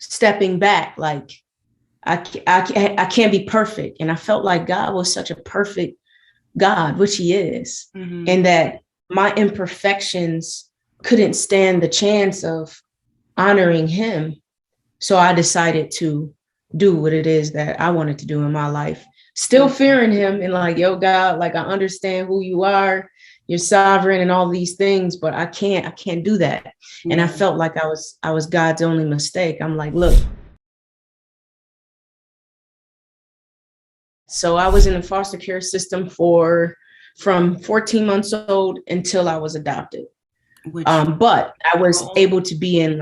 stepping back, like I can't be perfect. And I felt like God was such a perfect God, which he is, and that my imperfections couldn't stand the chance of honoring him. So I decided to do what it is that I wanted to do in my life, still fearing him and like, yo, God, like I understand who you are, you're sovereign and all these things, but I can't do that. And I felt like I was God's only mistake. I'm like, look, so I was in the foster care system from 14 months old until I was adopted. Which But I was able to be in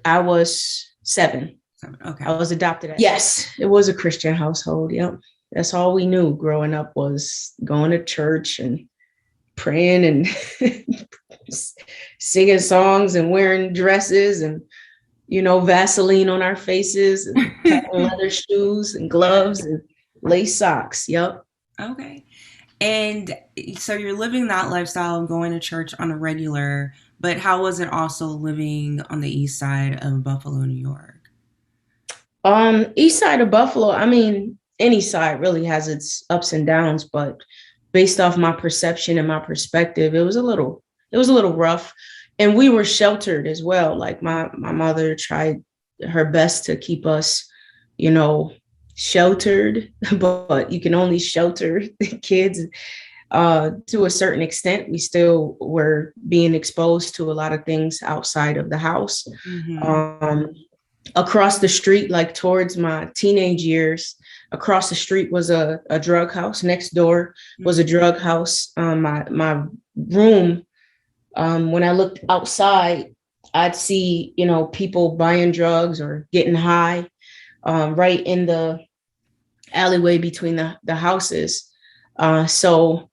I was 7. okay. I was adopted. Yes, it was a Christian household. Yep. That's all we knew growing up was going to church and praying and singing songs and wearing dresses and, Vaseline on our faces and patent leather shoes and gloves and lace socks. Yep. Okay. And so you're living that lifestyle and going to church on a regular, but how was it also living on the east side of Buffalo, New York? East side of Buffalo, I mean, any side really has its ups and downs, but based off my perception and my perspective, it was a little rough. And we were sheltered as well. Like my mother tried her best to keep us, you know, sheltered, but you can only shelter the kids to a certain extent. We still were being exposed to a lot of things outside of the house. Um, Across the street, like towards my teenage years, across the street was a drug house. Next door was a drug house. My room, when I looked outside, I'd see, people buying drugs or getting high right in the alleyway between the houses. So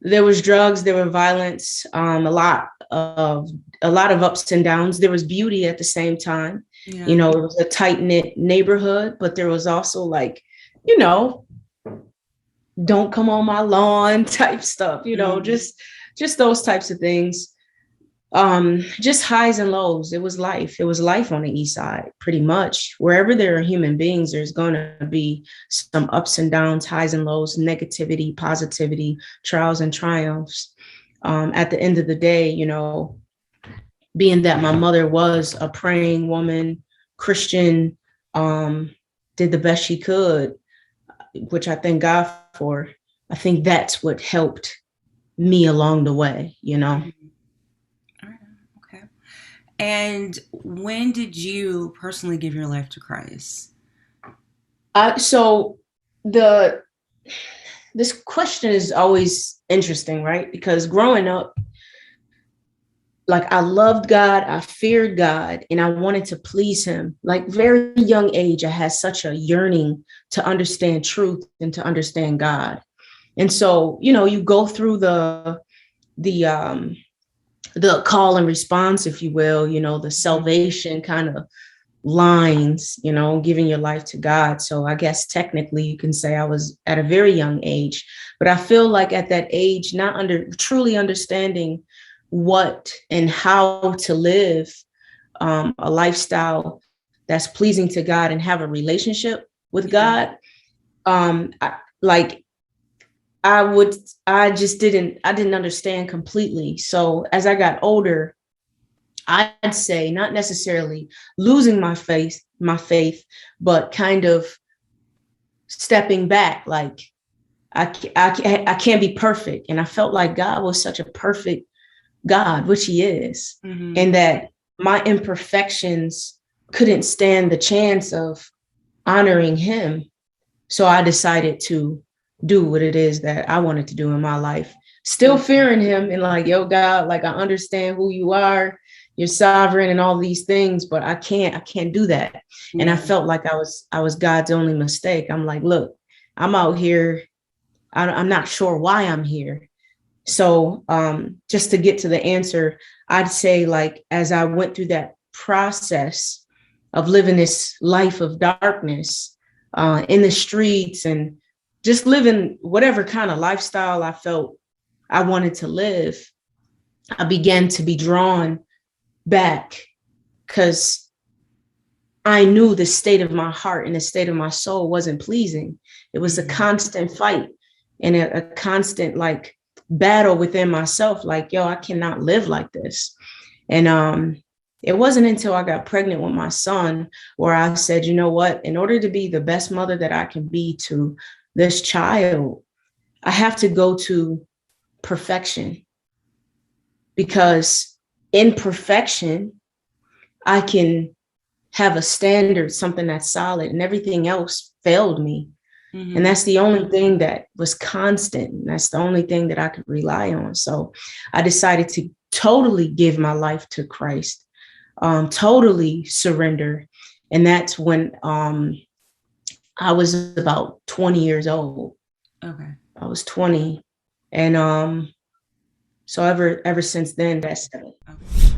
there was drugs, there were violence, a lot of ups and downs. There was beauty at the same time. Yeah. It was a tight knit neighborhood, but there was also like, you know, don't come on my lawn type stuff. Just those types of things. Just highs and lows. It was life on the east side, pretty much. Wherever there are human beings, there's going to be some ups and downs, highs and lows, negativity, positivity, trials and triumphs. At the end of the day, being that my mother was a praying woman, Christian, did the best she could, which I thank God for. I think that's what helped me along the way. Okay. And when did you personally give your life to Christ? So this question is always interesting, right? Because growing up, like I loved God, I feared God, and I wanted to please him. Like very young age, I had such a yearning to understand truth and to understand God. And so, you go through the call and response, if you will, the salvation kind of lines, giving your life to God. So I guess technically you can say I was at a very young age, but I feel like at that age, not truly understanding what and how to live a lifestyle that's pleasing to God and have a relationship with God. Like I didn't understand completely. So as I got older, I'd say not necessarily losing my faith, but kind of stepping back. Like I can't be perfect. And I felt like God was such a perfect God, which he is, and that my imperfections couldn't stand the chance of honoring him. So I decided to do what it is that I wanted to do in my life, still fearing him and like, yo, God, like I understand who you are, you're sovereign and all these things, but I can't do that. And I felt like I was God's only mistake. I'm like, look, I'm out here. I'm not sure why I'm here. So just to get to the answer, I'd say like as I went through that process of living this life of darkness in the streets and just living whatever kind of lifestyle I felt I wanted to live, I began to be drawn back because I knew the state of my heart and the state of my soul wasn't pleasing. It was a Mm-hmm. constant fight and a constant like battle within myself. Like, yo, I cannot live like this. And it wasn't until I got pregnant with my son where I said, you know what, in order to be the best mother that I can be to this child, I have to go to perfection, because in perfection, I can have a standard, something that's solid, and everything else failed me. And Mm-hmm. that's the only thing that was constant. And that's the only thing that I could rely on. So I decided to totally give my life to Christ, totally surrender. And that's when I was about 20 years old. Okay. I was 20. And so ever since then, that's Okay.